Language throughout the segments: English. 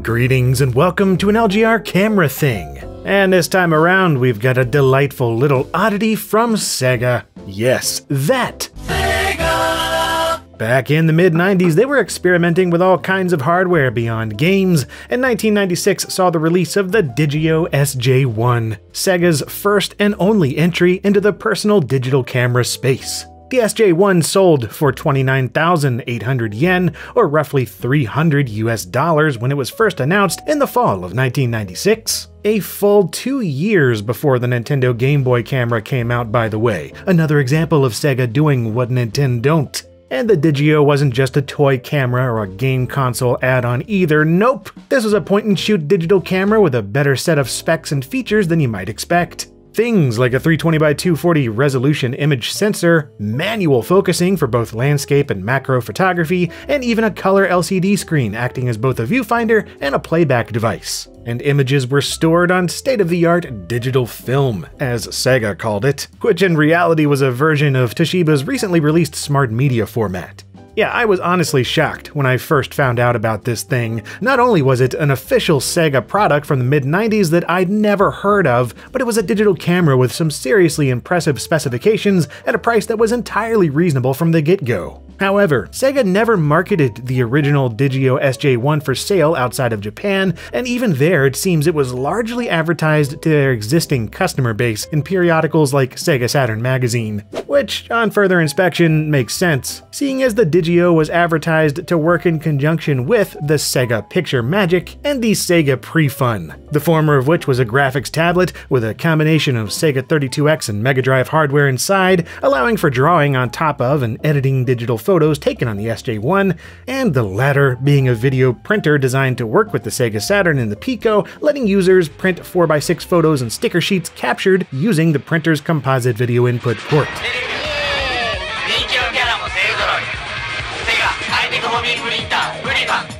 Greetings and welcome to an LGR camera thing. And this time around we've got a delightful little oddity from Sega. Yes, that! Sega! Back in the mid-90s they were experimenting with all kinds of hardware beyond games, and 1996 saw the release of the Digio SJ1, Sega's first and only entry into the personal digital camera space. The SJ1 sold for 29,800 yen, or roughly $300 when it was first announced in the fall of 1996. A full 2 years before the Nintendo Game Boy camera came out, by the way. Another example of Sega doing what Nintendo don't. And the Digio wasn't just a toy camera or a game console add-on either, nope! This was a point-and-shoot digital camera with a better set of specs and features than you might expect. Things like a 320x240 resolution image sensor, manual focusing for both landscape and macro photography, and even a color LCD screen acting as both a viewfinder and a playback device. And images were stored on state-of-the-art digital film, as Sega called it, which in reality was a version of Toshiba's recently released smart media format. Yeah, I was honestly shocked when I first found out about this thing. Not only was it an official Sega product from the mid-90s that I'd never heard of, but it was a digital camera with some seriously impressive specifications at a price that was entirely reasonable from the get-go. However, Sega never marketed the original Digio SJ1 for sale outside of Japan, and even there it seems it was largely advertised to their existing customer base in periodicals like Sega Saturn magazine, which, on further inspection, makes sense, seeing as the Digio was advertised to work in conjunction with the Sega Picture Magic and the Sega Pre-Fun, the former of which was a graphics tablet with a combination of Sega 32X and Mega Drive hardware inside, allowing for drawing on top of and editing digital photos taken on the SJ1, and the latter being a video printer designed to work with the Sega Saturn and the Pico, letting users print 4x6 photos and sticker sheets captured using the printer's composite video input port.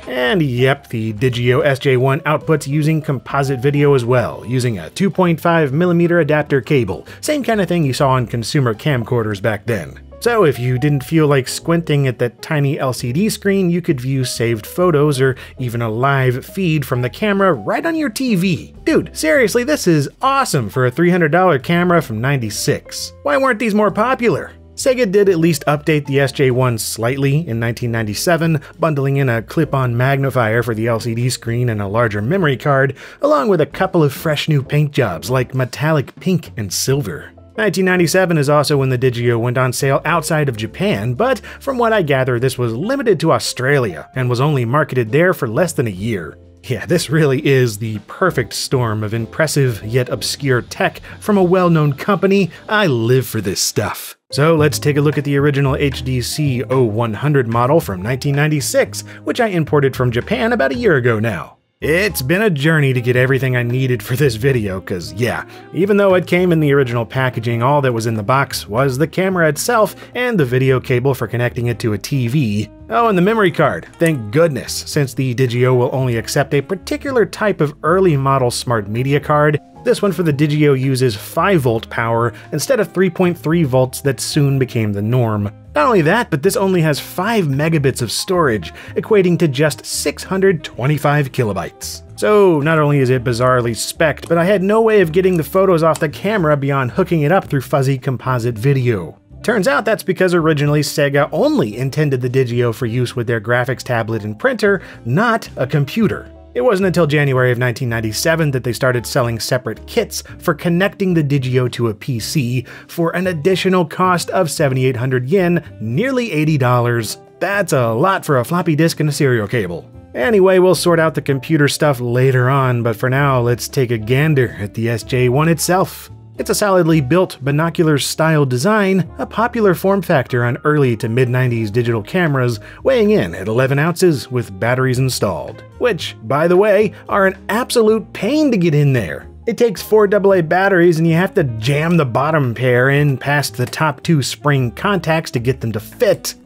And yep, the Digio SJ1 outputs using composite video as well, using a 2.5mm adapter cable, same kind of thing you saw on consumer camcorders back then. So if you didn't feel like squinting at that tiny LCD screen, you could view saved photos or even a live feed from the camera right on your TV. Dude, seriously, this is awesome for a $300 camera from '96. Why weren't these more popular? Sega did at least update the SJ1 slightly in 1997, bundling in a clip-on magnifier for the LCD screen and a larger memory card, along with a couple of fresh new paint jobs like metallic pink and silver. 1997 is also when the Digio went on sale outside of Japan, but from what I gather this was limited to Australia and was only marketed there for less than a year. Yeah, this really is the perfect storm of impressive yet obscure tech from a well-known company. I live for this stuff. So let's take a look at the original HDC 0100 model from 1996, which I imported from Japan about a year ago now. It's been a journey to get everything I needed for this video, cause yeah, even though it came in the original packaging, all that was in the box was the camera itself and the video cable for connecting it to a TV. Oh, and the memory card, thank goodness, since the Digio will only accept a particular type of early model smart media card. This one for the Digio uses 5V power instead of 3.3 volts that soon became the norm. Not only that, but this only has 5 megabits of storage, equating to just 625 kilobytes. So not only is it bizarrely spec'd, but I had no way of getting the photos off the camera beyond hooking it up through fuzzy composite video. Turns out that's because originally Sega only intended the Digio for use with their graphics tablet and printer, not a computer. It wasn't until January of 1997 that they started selling separate kits for connecting the Digio to a PC for an additional cost of 7,800 yen, nearly $80. That's a lot for a floppy disk and a serial cable. Anyway, we'll sort out the computer stuff later on, but for now, let's take a gander at the SJ1 itself. It's a solidly built binocular-style design, a popular form factor on early to mid-90s digital cameras, weighing in at 11 ounces with batteries installed. Which, by the way, are an absolute pain to get in there. It takes 4 AA batteries and you have to jam the bottom pair in past the top 2 spring contacts to get them to fit.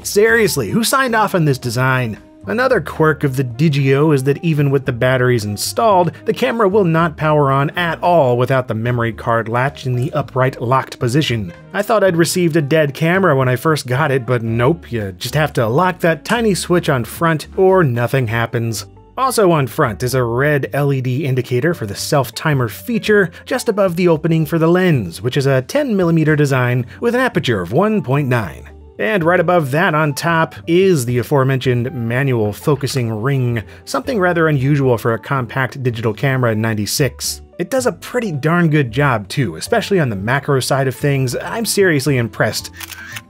Seriously, who signed off on this design? Another quirk of the Digio is that even with the batteries installed, the camera will not power on at all without the memory card latch in the upright locked position. I thought I'd received a dead camera when I first got it, but nope, you just have to lock that tiny switch on front or nothing happens. Also on front is a red LED indicator for the self-timer feature just above the opening for the lens, which is a 10mm design with an aperture of 1.9. And right above that on top is the aforementioned manual focusing ring, something rather unusual for a compact digital camera in '96. It does a pretty darn good job too, especially on the macro side of things. I'm seriously impressed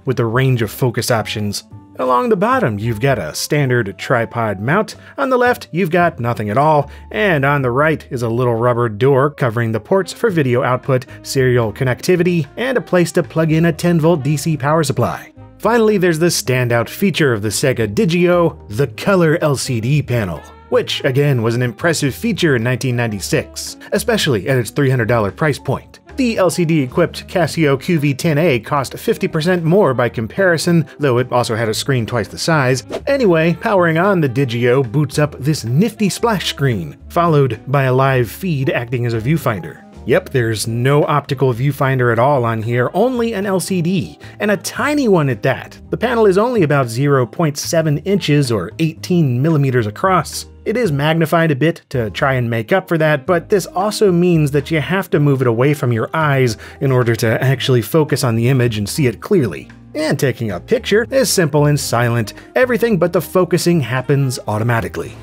with the range of focus options. Along the bottom, you've got a standard tripod mount, on the left you've got nothing at all, and on the right is a little rubber door covering the ports for video output, serial connectivity, and a place to plug in a 10-volt DC power supply. Finally, there's the standout feature of the Sega Digio, the color LCD panel, which again was an impressive feature in 1996, especially at its $300 price point. The LCD-equipped Casio QV10A cost 50% more by comparison, though it also had a screen twice the size. Anyway, powering on the Digio boots up this nifty splash screen, followed by a live feed acting as a viewfinder. Yep, there's no optical viewfinder at all on here, only an LCD, and a tiny one at that. The panel is only about 0.7 inches or 18mm across. It is magnified a bit to try and make up for that, but this also means that you have to move it away from your eyes in order to actually focus on the image and see it clearly. And taking a picture is simple and silent. Everything but the focusing happens automatically.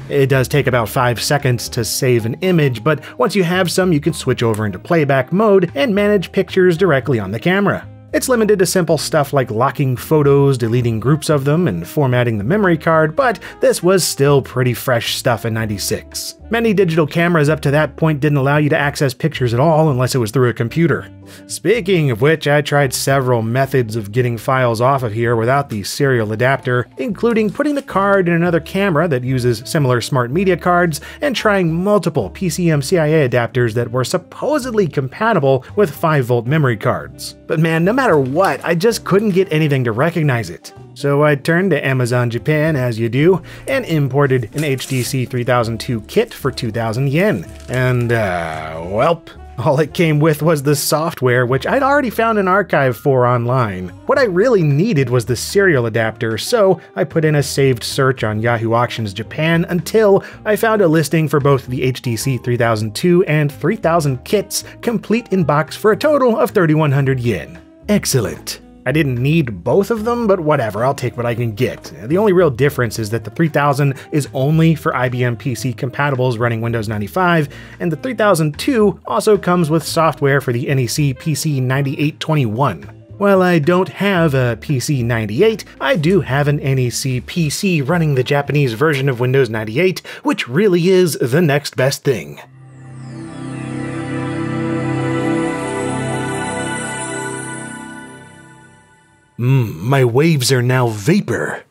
It does take about 5 seconds to save an image, but once you have some, you can switch over into playback mode and manage pictures directly on the camera. It's limited to simple stuff like locking photos, deleting groups of them, and formatting the memory card, but this was still pretty fresh stuff in '96. Many digital cameras up to that point didn't allow you to access pictures at all unless it was through a computer. Speaking of which, I tried several methods of getting files off of here without the serial adapter, including putting the card in another camera that uses similar smart media cards, and trying multiple PCMCIA adapters that were supposedly compatible with 5-volt memory cards. But man, no matter what, I just couldn't get anything to recognize it. So I turned to Amazon Japan, as you do, and imported an HTC 3002 kit for 2,000 yen. And, welp. All it came with was the software, which I'd already found an archive for online. What I really needed was the serial adapter, so I put in a saved search on Yahoo Auctions Japan until I found a listing for both the HTC 3002 and 3000 kits, complete in box for a total of 3,100 yen. Excellent. I didn't need both of them, but whatever, I'll take what I can get. The only real difference is that the 3000 is only for IBM PC compatibles running Windows 95, and the 3002 also comes with software for the NEC PC 9821. While I don't have a PC 98, I do have an NEC PC running the Japanese version of Windows 98, which really is the next best thing. My waves are now vapor.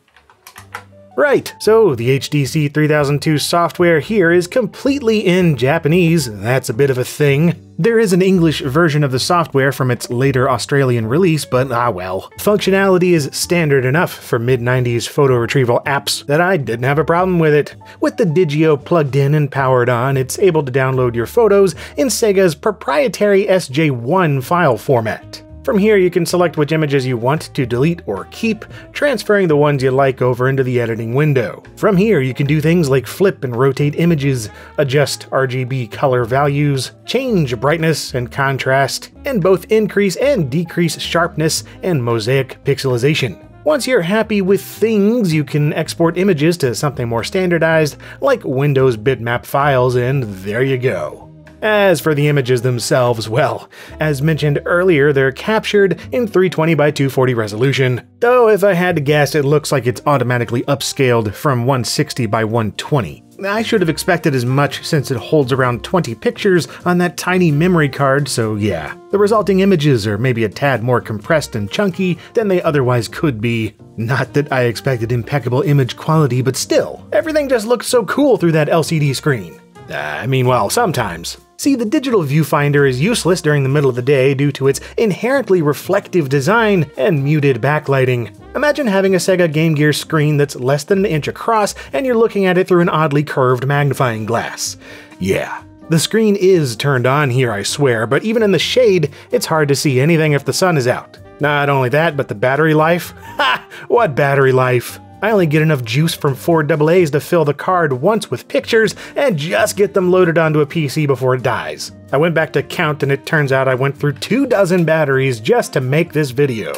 Right, so the HTC 3002 software here is completely in Japanese. That's a bit of a thing. There is an English version of the software from its later Australian release, but well. Functionality is standard enough for mid-90s photo retrieval apps that I didn't have a problem with it. With the Digio plugged in and powered on, it's able to download your photos in Sega's proprietary SJ1 file format. From here, you can select which images you want to delete or keep, transferring the ones you like over into the editing window. From here, you can do things like flip and rotate images, adjust RGB color values, change brightness and contrast, and both increase and decrease sharpness and mosaic pixelization. Once you're happy with things, you can export images to something more standardized, like Windows bitmap files, and there you go. As for the images themselves, well, as mentioned earlier, they're captured in 320 by 240 resolution, though if I had to guess, it looks like it's automatically upscaled from 160 by 120. I should have expected as much since it holds around 20 pictures on that tiny memory card, so yeah. The resulting images are maybe a tad more compressed and chunky than they otherwise could be. Not that I expected impeccable image quality, but still, everything just looks so cool through that LCD screen. Well, sometimes. See, the digital viewfinder is useless during the middle of the day due to its inherently reflective design and muted backlighting. Imagine having a Sega Game Gear screen that's less than an inch across and you're looking at it through an oddly curved magnifying glass. Yeah. The screen is turned on here, I swear, but even in the shade, it's hard to see anything if the sun is out. Not only that, but the battery life? Ha! What battery life? I only get enough juice from 4AA's to fill the card once with pictures and just get them loaded onto a PC before it dies. I went back to count and it turns out I went through 24 batteries just to make this video.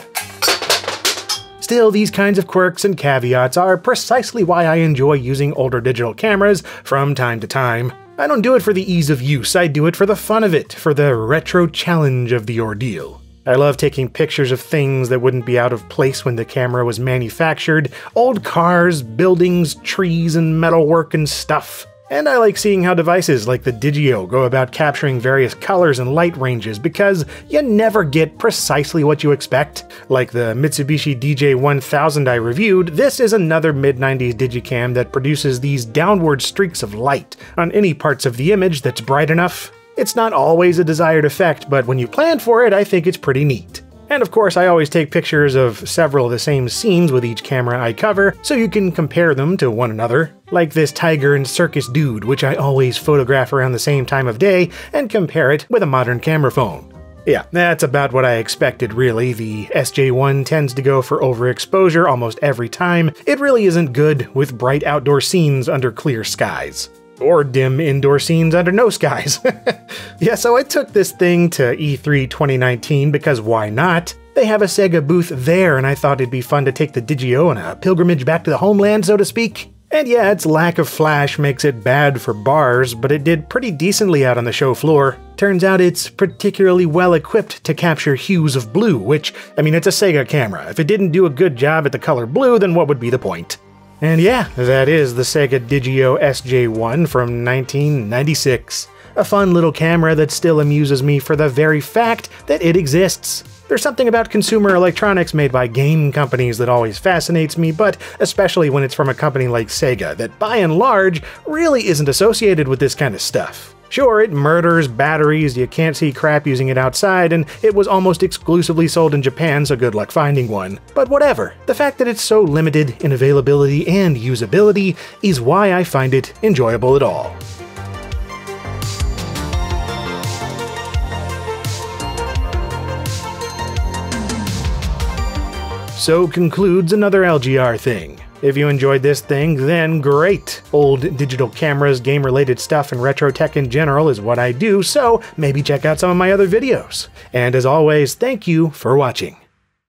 Still, these kinds of quirks and caveats are precisely why I enjoy using older digital cameras from time to time. I don't do it for the ease of use, I do it for the fun of it, for the retro challenge of the ordeal. I love taking pictures of things that wouldn't be out of place when the camera was manufactured, old cars, buildings, trees, and metalwork and stuff. And I like seeing how devices like the Digio go about capturing various colors and light ranges because you never get precisely what you expect. Like the Mitsubishi DJ1000 I reviewed, this is another mid-90s Digicam that produces these downward streaks of light on any parts of the image that's bright enough. It's not always a desired effect, but when you plan for it, I think it's pretty neat. And of course, I always take pictures of several of the same scenes with each camera I cover, so you can compare them to one another. Like this tiger and circus dude, which I always photograph around the same time of day and compare it with a modern camera phone. Yeah, that's about what I expected really. The SJ1 tends to go for overexposure almost every time. It really isn't good with bright outdoor scenes under clear skies. Or dim indoor scenes under no skies. Yeah, so I took this thing to E3 2019 because why not? They have a Sega booth there and I thought it'd be fun to take the Digio on a pilgrimage back to the homeland, so to speak. And yeah, its lack of flash makes it bad for bars, but it did pretty decently out on the show floor. Turns out it's particularly well equipped to capture hues of blue, which, I mean, it's a Sega camera. If it didn't do a good job at the color blue, then what would be the point? And yeah, that is the Sega Digio SJ1 from 1996. A fun little camera that still amuses me for the very fact that it exists. There's something about consumer electronics made by game companies that always fascinates me, but especially when it's from a company like Sega that by and large really isn't associated with this kind of stuff. Sure, it murders batteries, you can't see crap using it outside, and it was almost exclusively sold in Japan, so good luck finding one. But whatever, the fact that it's so limited in availability and usability is why I find it enjoyable at all. So concludes another LGR thing. If you enjoyed this thing, then great! Old digital cameras, game-related stuff, and retro tech in general is what I do, so maybe check out some of my other videos. And as always, thank you for watching.